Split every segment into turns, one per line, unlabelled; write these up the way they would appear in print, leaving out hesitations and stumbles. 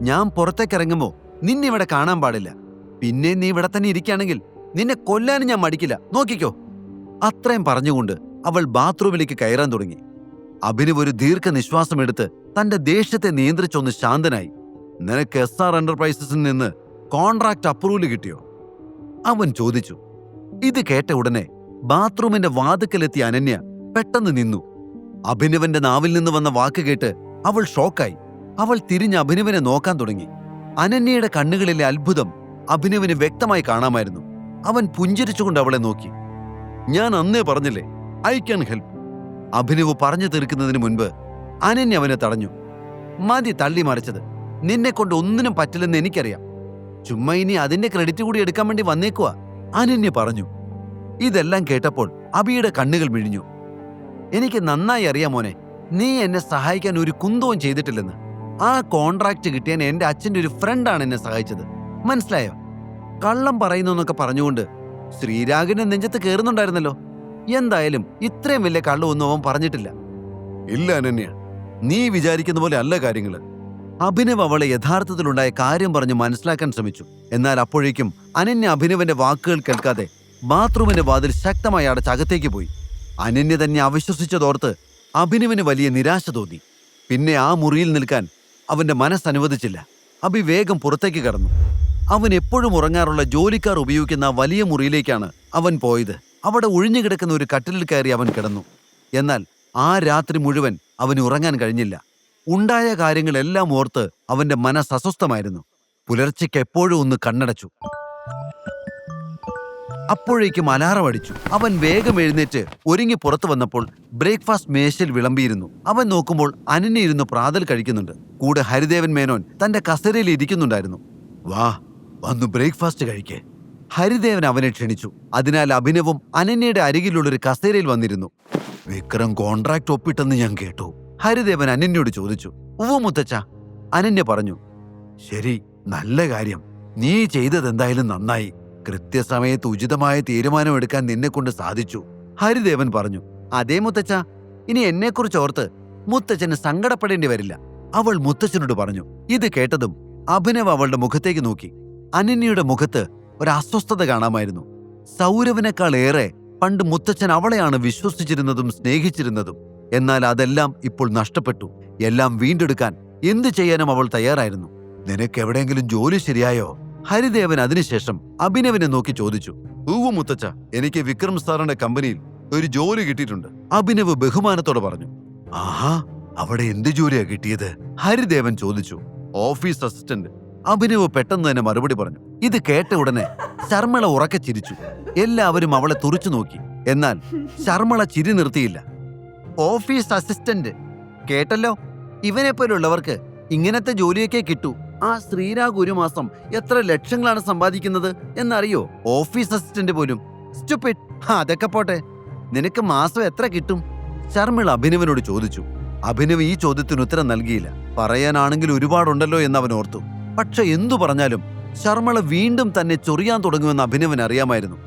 ഞാൻ പുറത്തേക്കിറങ്ങുമ്പോ നിന്നിവിടെ കാണാൻ പാടില്ല. പിന്നെ നീ ഇവിടെ തന്നെ ഇരിക്കുകയാണെങ്കിൽ നിന്നെ കൊല്ലാനും ഞാൻ മടിക്കില്ല, നോക്കിക്കോ. അത്രയും പറഞ്ഞുകൊണ്ട് അവൾ ബാത്റൂമിലേക്ക് കയറാൻ തുടങ്ങി. അഭിനവ് ഒരു ദീർഘനിശ്വാസമെടുത്ത് തന്റെ ദേഷ്യത്തെ നിയന്ത്രിച്ചൊന്ന് ശാന്തനായി. നിനക്ക് SR എന്റർപ്രൈസസിൽ നിന്ന് കോൺട്രാക്ട് അപ്രൂവൽ കിട്ടിയോ? അവൻ ചോദിച്ചു. ഇത് കേട്ട ഉടനെ ബാത്റൂമിന്റെ വാതുക്കലെത്തിയ അനന്യ പെട്ടെന്ന് നിന്നു. അഭിനവന്റെ നാവിൽ നിന്ന് വന്ന വാക്ക് കേട്ട് അവൾ ഷോക്കായി. അവൾ തിരിഞ്ഞ് അഭിനവനെ നോക്കാൻ തുടങ്ങി. അനന്യയുടെ കണ്ണുകളിലെ അത്ഭുതം അഭിനവിന് വ്യക്തമായി കാണാമായിരുന്നു. അവൻ പുഞ്ചിരിച്ചുകൊണ്ട് അവളെ നോക്കി. ഞാൻ അന്നേ പറഞ്ഞില്ലേ, ഐ ക്യാൻ ഹെൽപ്പ്. അഭിനവ് പറഞ്ഞു തീർക്കുന്നതിന് മുൻപ് അനന്യ അവനെ തടഞ്ഞു. മതി തള്ളി മറിച്ചത്. നിന്നെക്കൊണ്ട് ഒന്നിനും പറ്റില്ലെന്ന് എനിക്കറിയാം. ചുമ്മാ ഇനി അതിന്റെ ക്രെഡിറ്റ് കൂടി എടുക്കാൻ വേണ്ടി വന്നേക്കുവാ, അനന്യ പറഞ്ഞു. ഇതെല്ലാം കേട്ടപ്പോൾ അഭിയുടെ കണ്ണുകൾ മിഴിഞ്ഞു. എനിക്ക് നന്നായി അറിയാം മോനെ, നീ എന്നെ സഹായിക്കാൻ ഒരു കുന്തവും ചെയ്തിട്ടില്ലെന്ന്. ആ കോൺട്രാക്ട് കിട്ടിയാൻ എന്റെ അച്ഛൻ്റെ ഒരു ഫ്രണ്ടാണ് എന്നെ സഹായിച്ചത്, മനസ്സിലായോ? കള്ളം പറയുന്നു എന്നൊക്കെ പറഞ്ഞുകൊണ്ട് ശ്രീരാഗിന്റെ നെഞ്ചത്ത് കയറുന്നുണ്ടായിരുന്നല്ലോ. എന്തായാലും ഇത്രയും വലിയ കള്ളമൊന്നും അവൻ പറഞ്ഞിട്ടില്ല. ഇല്ല അനന്യ, നീ വിചാരിക്കുന്ന പോലെ അല്ല കാര്യങ്ങള്. അഭിനവ് അവളെ യഥാർത്ഥത്തിലുണ്ടായ കാര്യം പറഞ്ഞ് മനസ്സിലാക്കാൻ ശ്രമിച്ചു. എന്നാൽ അപ്പോഴേക്കും അനന്യ അഭിനവന്റെ വാക്കുകൾ കേൾക്കാതെ ബാത്റൂമിന്റെ വാതിൽ ശക്തമായി അടച്ചകത്തേക്ക് പോയി. അനന്യ തന്നെ അവിശ്വസിച്ചതോർത്ത് അഭിനവിന് വലിയ നിരാശ തോന്നി. പിന്നെ ആ മുറിയിൽ നിൽക്കാൻ അവന്റെ മനസ്സനുവദിച്ചില്ല. അഭി വേഗം പുറത്തേക്ക് കടന്നു. അവൻ എപ്പോഴും ഉറങ്ങാറുള്ള ജോലിക്കാർ ഉപയോഗിക്കുന്ന വലിയ മുറിയിലേക്കാണ് അവൻ പോയത്. അവിടെ ഒഴിഞ്ഞുകിടക്കുന്ന ഒരു കട്ടിലിൽ കയറി അവൻ കിടന്നു. എന്നാൽ ആ രാത്രി മുഴുവൻ അവന് ഉറങ്ങാൻ കഴിഞ്ഞില്ല. ഉണ്ടായ കാര്യങ്ങളെല്ലാം ഓർത്ത് അവന്റെ മനസ്സ് അസ്വസ്ഥമായിരുന്നു. പുലർച്ചയ്ക്ക് എപ്പോഴും ഒന്ന് കണ്ണടച്ചു. അപ്പോഴേക്കും അലാറം അടിച്ചു. അവൻ വേഗം എഴുന്നേറ്റ് ഒരുങ്ങി പുറത്തു വന്നപ്പോൾ ബ്രേക്ക്ഫാസ്റ്റ് മേശയിൽ വിളമ്പിയിരുന്നു. അവൻ നോക്കുമ്പോൾ അനന്യ ഇരുന്ന് പ്രാതൽ കഴിക്കുന്നുണ്ട്. കൂടെ ഹരിദേവൻ മേനോൻ തന്റെ കസേരയിൽ ഇരിക്കുന്നുണ്ടായിരുന്നു. വാ, വന്നു ബ്രേക്ക്ഫാസ്റ്റ് കഴിക്കേ. ഹരിദേവൻ അവനെ ക്ഷണിച്ചു. അതിനാൽ അഭിനവും അനന്യയുടെ അരികിലുള്ളൊരു കസേരയിൽ വന്നിരുന്നു. വിക്രം കോൺട്രാക്ട് ഒപ്പിട്ടെന്ന് ഞാൻ കേട്ടു, ഹരിദേവൻ അനന്യയോട് ചോദിച്ചു. ഉവ്വ് മുത്തച്ഛ, അനന്യ പറഞ്ഞു. ശരി, നല്ല കാര്യം. നീ ചെയ്തതെന്തായാലും നന്നായി. കൃത്യസമയത്ത് ഉചിതമായ തീരുമാനമെടുക്കാൻ നിന്നെക്കൊണ്ട് സാധിച്ചു, ഹരിദേവൻ പറഞ്ഞു. അതേ മുത്തച്ഛ, ഇനി എന്നെക്കുറിച്ച് ഓർത്ത് മുത്തച്ഛന് സങ്കടപ്പെടേണ്ടി വരില്ല, അവൾ മുത്തച്ഛനോട് പറഞ്ഞു. ഇത് കേട്ടതും അഭിനവ് അവളുടെ മുഖത്തേക്ക് നോക്കി. അനന്യയുടെ മുഖത്ത് ഒരു അസ്വസ്ഥത കാണാമായിരുന്നു. സൗരവിനേക്കാൾ ഏറെ പണ്ട് മുത്തച്ഛൻ അവളെയാണ് വിശ്വസിച്ചിരുന്നതും സ്നേഹിച്ചിരുന്നതും. എന്നാൽ അതെല്ലാം ഇപ്പോൾ നഷ്ടപ്പെട്ടു. എല്ലാം വീണ്ടെടുക്കാൻ എന്തു ചെയ്യാനും അവൾ തയ്യാറായിരുന്നു. നിനക്ക് എവിടെയെങ്കിലും ജോലി ശരിയായോ? ഹരിദേവൻ അതിനുശേഷം അഭിനവിനെ നോക്കി ചോദിച്ചു. ഊവു മുത്തച്ഛ, എനിക്ക് വിക്രം സാറിന്റെ കമ്പനിയിൽ ഒരു ജോലി കിട്ടിയിട്ടുണ്ട്, അഭിനവ് ബഹുമാനത്തോടെ പറഞ്ഞു. ആഹാ, അവിടെ എന്ത് ജോലിയാ കിട്ടിയത്? ഹരിദേവൻ ചോദിച്ചു. ഓഫീസ് അസിസ്റ്റന്റ്, അഭിനവ് പെട്ടെന്ന് തന്നെ മറുപടി പറഞ്ഞു. ഇത് കേട്ട ഉടനെ ശർമ്മള ഉറക്കെ ചിരിച്ചു. എല്ലാവരും അവളെ തുറിച്ചു നോക്കി. എന്നാൽ ശർമ്മള ചിരി നിർത്തിയില്ല. ഓഫീസ് അസിസ്റ്റന്റ് കേട്ടല്ലോ, ഇവനെപ്പോലുള്ളവർക്ക് ഇങ്ങനത്തെ ജോലിയൊക്കെ കിട്ടൂ. ആ ശ്രീരാഗ് ഒരു മാസം എത്ര ലക്ഷങ്ങളാണ് സമ്പാദിക്കുന്നത് എന്നറിയോ? ഓഫീസ് അസിസ്റ്റന്റ് പോലും. സ്റ്റുപ്പിഡ്. അതൊക്കെ പോട്ടെ, നിനക്ക് മാസം എത്ര കിട്ടും? ശർമ്മിള അഭിനവനോട് ചോദിച്ചു. അഭിനവ് ഈ ചോദ്യത്തിന് ഉത്തരം നൽകിയില്ല. പറയാനാണെങ്കിൽ ഒരുപാടുണ്ടല്ലോ എന്നവൻ ഓർത്തു. പക്ഷെ എന്തു പറഞ്ഞാലും ശർമ്മള വീണ്ടും തന്നെ ചൊറിയാൻ തുടങ്ങുമെന്ന് അഭിനവൻ അറിയാമായിരുന്നു.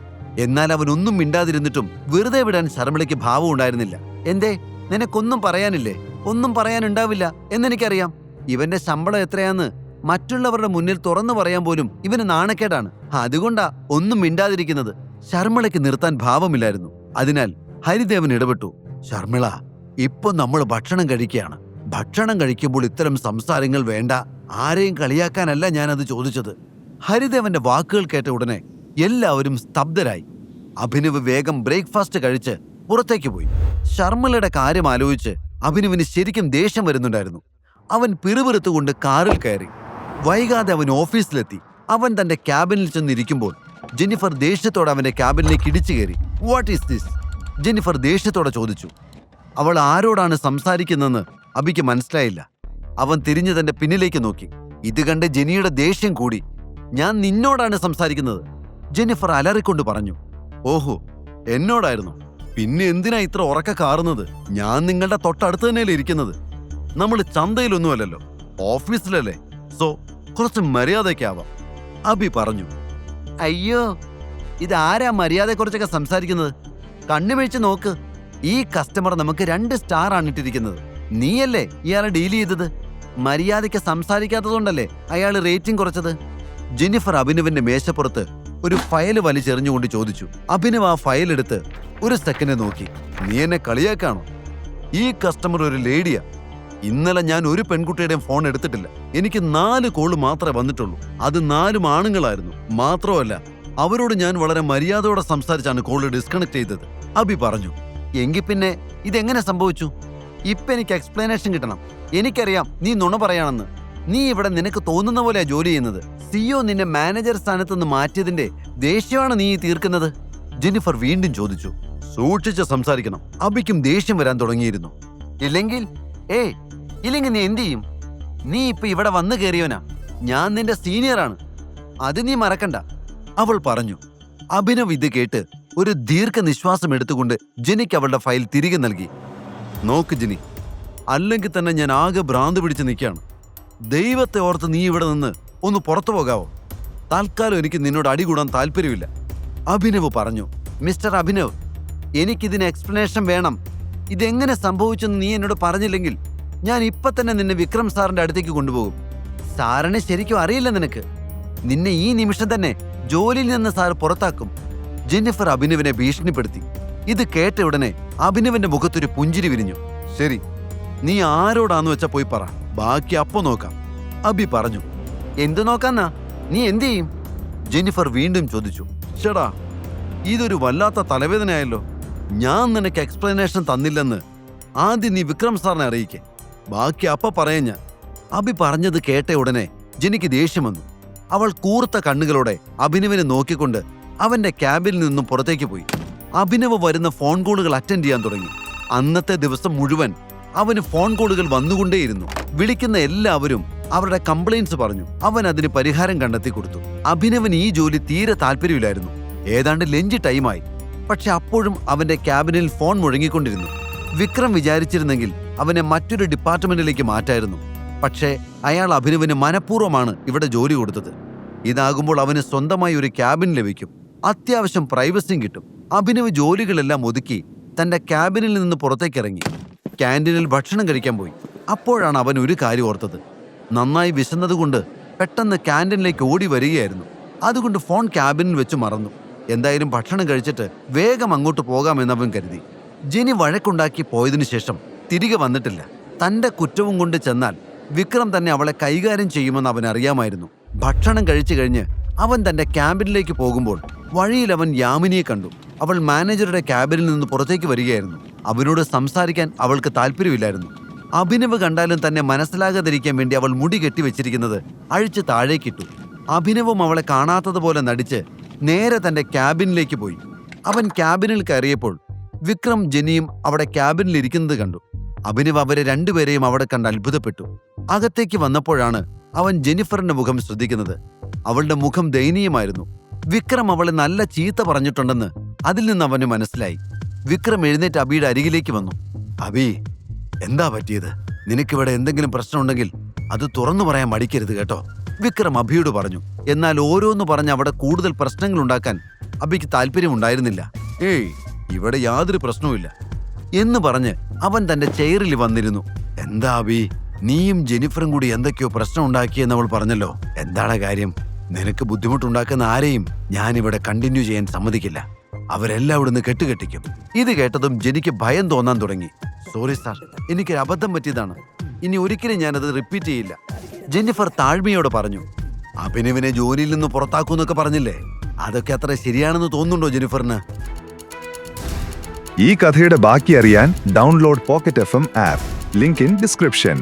എന്നാൽ അവൻ ഒന്നും മിണ്ടാതിരുന്നിട്ടും വെറുതെ വിടാൻ ശർമ്മിളയ്ക്ക് ഭാവം ഉണ്ടായിരുന്നില്ല. എന്തേ, നിനക്കൊന്നും പറയാനില്ലേ? ഒന്നും പറയാനുണ്ടാവില്ല എന്നെനിക്കറിയാം. ഇവന്റെ ശമ്പളം എത്രയാന്ന് മറ്റുള്ളവരുടെ മുന്നിൽ തുറന്നു പറയാൻ പോലും ഇവന് നാണക്കേടാണ്. അതുകൊണ്ടാ ഒന്നും മിണ്ടാതിരിക്കുന്നത്. ശർമ്മിളയ്ക്ക് നിർത്താൻ ഭാവമില്ലായിരുന്നു. അതിനാൽ ഹരിദേവൻ ഇടപെട്ടു. ശർമ്മിള, ഇപ്പൊ നമ്മൾ ഭക്ഷണം കഴിക്കുകയാണ്. ഭക്ഷണം കഴിക്കുമ്പോൾ ഇത്തരം സംസാരങ്ങൾ വേണ്ട. ആരെയും കളിയാക്കാനല്ല ഞാനത് ചോദിച്ചത്. ഹരിദേവന്റെ വാക്കുകൾ കേട്ട ഉടനെ എല്ലാവരും സ്തബ്ധരായി. അഭിനവ് വേഗം ബ്രേക്ക്ഫാസ്റ്റ് കഴിച്ച് പുറത്തേക്ക് പോയി. ശർമ്മിളയുടെ കാര്യം ആലോചിച്ച് അഭിനവിന് ശരിക്കും ദേഷ്യം വരുന്നുണ്ടായിരുന്നു. അവൻ പിറുപിറുത്തുകൊണ്ട് കാറിൽ കയറി. വൈകാതെ അവൻ ഓഫീസിലെത്തി. അവൻ തന്റെ ക്യാബിനിൽ ചെന്നിരിക്കുമ്പോൾ ജെന്നിഫർ ദേഷ്യത്തോടെ അവന്റെ ക്യാബിനിലേക്ക് ഇടിച്ചു കയറി. What is this? ജെന്നിഫർ ദേഷ്യത്തോടെ ചോദിച്ചു. അവൾ ആരോടാണ് സംസാരിക്കുന്നതെന്ന് അബിക്ക് മനസ്സിലായില്ല. അവൻ തിരിഞ്ഞു തന്റെ പിന്നിലേക്ക് നോക്കി. ഇത് കണ്ട് ജെന്നിയുടെ ദേഷ്യം കൂടി. ഞാൻ നിന്നോടാണ് സംസാരിക്കുന്നത്, ജെന്നിഫർ അലറിക്കൊണ്ട് പറഞ്ഞു. ഓഹോ, എന്നോടായിരുന്നു? പിന്നെ എന്തിനാ ഇത്ര ഉറക്ക കാറുന്നത്? ഞാൻ നിങ്ങളുടെ തൊട്ടടുത്ത് തന്നെയല്ലേ ഇരിക്കുന്നത്. നമ്മൾ ചന്തയിലൊന്നുമല്ലല്ലോ, ഓഫീസിലല്ലേ. സോ കുറച്ച് മര്യാദയ്ക്കാവാം, അബി പറഞ്ഞു. അയ്യോ, ഇതാരാ മര്യാദയെക്കുറിച്ചൊക്കെ സംസാരിക്കുന്നത്? കണ്ണുമിഴിച്ച് നോക്ക്. ഈ കസ്റ്റമർ നമുക്ക് 2 സ്റ്റാർ ആണ് ഇട്ടിരിക്കുന്നത്. നീയല്ലേ ഇയാളെ ഡീൽ ചെയ്തത്? മര്യാദയ്ക്ക് സംസാരിക്കാത്തതുകൊണ്ടല്ലേ അയാൾ റേറ്റിംഗ് കുറച്ചത്. ജെന്നിഫർ അഭിനവിന്റെ മേശപ്പുറത്ത് ഒരു ഫയൽ വലിച്ചെറിഞ്ഞുകൊണ്ട് ചോദിച്ചു. അഭിനവ് ആ ഫയൽ എടുത്ത് ഒരു സെക്കൻഡ് നോക്കി. നീ എന്നെ കളിയാക്കാണോ? ഈ കസ്റ്റമർ ഒരു ലേഡിയാ. ഇന്നലെ ഞാൻ ഒരു പെൺകുട്ടിയുടെയും ഫോൺ എടുത്തിട്ടില്ല. എനിക്ക് 4 കോള് മാത്രമേ വന്നിട്ടുള്ളൂ. അത് 4 ആണുങ്ങളായിരുന്നു. മാത്രമല്ല അവരോട് ഞാൻ വളരെ മര്യാദയോടെ സംസാരിച്ചാണ് കോള് ഡിസ്കണക്ട് ചെയ്തത്. അഭി പറഞ്ഞു. എങ്കിൽ പിന്നെ ഇതെങ്ങനെ സംഭവിച്ചു? ഇപ്പൊ എനിക്ക് എക്സ്പ്ലനേഷൻ കിട്ടണം. എനിക്കറിയാം നീ നുണ പറയാണെന്ന്. നീ ഇവിടെ നിനക്ക് തോന്നുന്ന പോലെയാ ജോലി ചെയ്യുന്നത്. സിഇഒ നിന്നെ മാനേജർ സ്ഥാനത്ത് നിന്ന് മാറ്റിയതിന്റെ ദേഷ്യമാണ് നീ തീർക്കുന്നത്. ജെന്നിഫർ വീണ്ടും ചോദിച്ചു. സൂക്ഷിച്ച് സംസാരിക്കണം. അഭിക്കും ദേഷ്യം വരാൻ തുടങ്ങിയിരുന്നു. ഇല്ലെങ്കിൽ നീ എന്ത് ചെയ്യും? നീ ഇപ്പൊ ഇവിടെ വന്നു കയറിയവനാ. ഞാൻ നിന്റെ സീനിയറാണ്, അത് നീ മറക്കണ്ട, അവൾ പറഞ്ഞു. അഭിനവ് ഇത് കേട്ട് ഒരു ദീർഘനിശ്വാസം എടുത്തുകൊണ്ട് ജെനിക്ക് അവളുടെ ഫയൽ തിരികെ നൽകി. നോക്ക് ജെനി, അല്ലെങ്കിൽ തന്നെ ഞാൻ ആകെ ഭ്രാന്ത് പിടിച്ച് നിൽക്കുകയാണ്. ദൈവത്തെ ഓർത്ത് നീ ഇവിടെ നിന്ന് ഒന്ന് പുറത്തു പോകാവോ? തൽക്കാലം എനിക്ക് നിന്നോട് അടികൂടാൻ താല്പര്യമില്ല, അഭിനവ് പറഞ്ഞു. മിസ്റ്റർ അഭിനവ്, എനിക്കിതിന് എക്സ്പ്ലനേഷൻ വേണം. ഇതെങ്ങനെ സംഭവിച്ചെന്ന് നീ എന്നോട് പറഞ്ഞില്ലെങ്കിൽ ഞാൻ ഇപ്പൊ തന്നെ നിന്നെ വിക്രം സാറിന്റെ അടുത്തേക്ക് കൊണ്ടുപോകും. സാറിനെ ശരിക്കും അറിയില്ല നിനക്ക്. നിന്നെ ഈ നിമിഷം തന്നെ ജോലിയിൽ നിന്ന് സാർ പുറത്താക്കും. ജെന്നിഫർ അഭിനവിനെ ഭീഷണിപ്പെടുത്തി. ഇത് കേട്ട ഉടനെ അഭിനവിന്റെ മുഖത്തൊരു പുഞ്ചിരി വിരിഞ്ഞു. ശരി, നീ ആരോടാന്ന് വെച്ചാ പോയി പറ, ബാക്കി അപ്പൊ നോക്കാം, അഭി പറഞ്ഞു. എന്തു നോക്കാന്നാ? നീ എന്തു ചെയ്യും? ജെന്നിഫർ വീണ്ടും ചോദിച്ചു. ചേടാ, ഇതൊരു വല്ലാത്ത തലവേദനയായല്ലോ. ഞാൻ നിനക്ക് എക്സ്പ്ലനേഷൻ തന്നില്ലെന്ന് ആദ്യം നീ വിക്രം സാറിനെ അറിയിക്കേ, ബാക്കി അപ്പ പറയാൻ ഞാൻ. അഭി പറഞ്ഞത് കേട്ട ഉടനെ ജെനിക്ക് ദേഷ്യം വന്നു. അവൾ കൂർത്ത കണ്ണുകളോടെ അഭിനവിനെ നോക്കിക്കൊണ്ട് അവന്റെ ക്യാബിനിൽ നിന്നും പുറത്തേക്ക് പോയി. അഭിനവ് വരുന്ന ഫോൺ കോളുകൾ അറ്റൻഡ് ചെയ്യാൻ തുടങ്ങി. അന്നത്തെ ദിവസം മുഴുവൻ അവന് ഫോൺ കോളുകൾ വന്നുകൊണ്ടേയിരുന്നു. വിളിക്കുന്ന എല്ലാവരും അവരുടെ കംപ്ലയിൻസ് പറഞ്ഞു. അവൻ അതിന് പരിഹാരം കണ്ടെത്തി കൊടുത്തു. അഭിനവന് ഈ ജോലി തീരെ താല്പര്യമില്ലായിരുന്നു. ഏതാണ്ട് ലഞ്ച് ടൈമായി. പക്ഷെ അപ്പോഴും അവന്റെ ക്യാബിനിൽ ഫോൺ മുഴങ്ങിക്കൊണ്ടിരുന്നു. വിക്രം വിചാരിച്ചിരുന്നെങ്കിൽ അവനെ മറ്റൊരു ഡിപ്പാർട്ട്മെന്റിലേക്ക് മാറ്റായിരുന്നു. പക്ഷേ അയാൾ അഭിനവിന് മനഃപൂർവ്വമാണ് ഇവിടെ ജോലി കൊടുത്തത്. ഇതാകുമ്പോൾ അവന് സ്വന്തമായി ഒരു ക്യാബിൻ ലഭിക്കും, അത്യാവശ്യം പ്രൈവസിയും കിട്ടും. അഭിനവ് ജോലികളെല്ലാം ഒതുക്കി തന്റെ ക്യാബിനിൽ നിന്ന് പുറത്തേക്കിറങ്ങി ക്യാൻറ്റീനിൽ ഭക്ഷണം കഴിക്കാൻ പോയി. അപ്പോഴാണ് അവൻ ഒരു കാര്യം ഓർത്തത്. നന്നായി വിശന്നതുകൊണ്ട് പെട്ടെന്ന് ക്യാൻറ്റീനിലേക്ക് ഓടി വരികയായിരുന്നു. അതുകൊണ്ട് ഫോൺ ക്യാബിനിൽ വെച്ച് മറന്നു. എന്തായാലും ഭക്ഷണം കഴിച്ചിട്ട് വേഗം അങ്ങോട്ട് പോകാമെന്നവൻ കരുതി. ജെനി വഴക്കുണ്ടാക്കി പോയതിനു ശേഷം തിരികെ വന്നിട്ടില്ല. തന്റെ കുറ്റവും കൊണ്ട് ചെന്നാൽ വിക്രം തന്നെ അവളെ കൈകാര്യം ചെയ്യുമെന്ന് അവൻ അറിയാമായിരുന്നു. ഭക്ഷണം കഴിച്ചു കഴിഞ്ഞ് അവൻ തന്റെ ക്യാബിനിലേക്ക് പോകുമ്പോൾ വഴിയിൽ അവൻ യാമിനിയെ കണ്ടു. അവൾ മാനേജറുടെ ക്യാബിനിൽ നിന്ന് പുറത്തേക്ക് വരികയായിരുന്നു. അവനോട് സംസാരിക്കാൻ അവൾക്ക് താല്പര്യമില്ലായിരുന്നു. അഭിനവ് കണ്ടാലും തന്നെ മനസ്സിലാകാതിരിക്കാൻ വേണ്ടി അവൾ മുടി കെട്ടിവെച്ചിരിക്കുന്നത് അഴിച്ച് താഴേക്കിട്ടു. അഭിനവും അവളെ കാണാത്തതുപോലെ നടിച്ച് നേരെ തന്റെ ക്യാബിനിലേക്ക് പോയി. അവൻ ക്യാബിനിൽ കയറിയപ്പോൾ വിക്രം ജെനിയും അവിടെ ക്യാബിനിൽ ഇരിക്കുന്നത് കണ്ടു. അഭിനവ് അവരെ രണ്ടുപേരെയും അവിടെ കണ്ട് അത്ഭുതപ്പെട്ടു. അകത്തേക്ക് വന്നപ്പോഴാണ് അവൻ ജെന്നിഫറിന്റെ മുഖം ശ്രദ്ധിക്കുന്നത്. അവളുടെ മുഖം ദയനീയമായിരുന്നു. വിക്രം അവളെ നല്ല ചീത്ത പറഞ്ഞിട്ടുണ്ടെന്ന് അതിൽ നിന്ന് അവന് മനസ്സിലായി. വിക്രം എഴുന്നേറ്റ് അബിയുടെ അരികിലേക്ക് വന്നു. അബി, എന്താ പറ്റിയത്? നിനക്കിവിടെ എന്തെങ്കിലും പ്രശ്നമുണ്ടെങ്കിൽ അത് തുറന്നു പറയാൻ മടിക്കരുത് കേട്ടോ, വിക്രം അബിയോട് പറഞ്ഞു. എന്നാൽ ഓരോന്ന് പറഞ്ഞ് അവിടെ കൂടുതൽ പ്രശ്നങ്ങൾ ഉണ്ടാക്കാൻ അബിക്ക് താല്പര്യമുണ്ടായിരുന്നില്ല. ഇവിടെ യാതൊരു പ്രശ്നവുമില്ല എന്ന് പറഞ്ഞ് അവൻ തന്റെ ചെയറിൽ വന്നിരുന്നു. എന്താ അബി, നീയും ജെന്നിഫറും കൂടി എന്തൊക്കെയോ പ്രശ്നം ഉണ്ടാക്കിയെന്ന് അവൾ പറഞ്ഞല്ലോ. എന്താണ് കാര്യം? നിനക്ക് ബുദ്ധിമുട്ടുണ്ടാക്കുന്ന ആരെയും ഞാനിവിടെ കണ്ടിന്യൂ ചെയ്യാൻ സമ്മതിക്കില്ല. അവരെല്ലാം ഇവിടുന്ന് കെട്ടുകെട്ടിക്കും. ഇത് കേട്ടതും ജെനിക്ക് ഭയം തോന്നാൻ തുടങ്ങി. സോറി സാർ, എനിക്കൊരു അബദ്ധം പറ്റിയതാണ്. ഇനി ഒരിക്കലും ഞാനത് റിപ്പീറ്റ് ചെയ്യില്ല, ജെന്നിഫർ താഴ്മയോടെ പറഞ്ഞു. അഭിനവിനെ ജോലിയിൽ നിന്ന് പുറത്താക്കൂന്നൊക്കെ പറഞ്ഞില്ലേ, അതൊക്കെ അത്ര ശരിയാണെന്ന് തോന്നുന്നുണ്ടോ ജെന്നിഫറിന്?
ഈ കഥയുടെ ബാക്കി അറിയാൻ download pocket FM app. Link in description.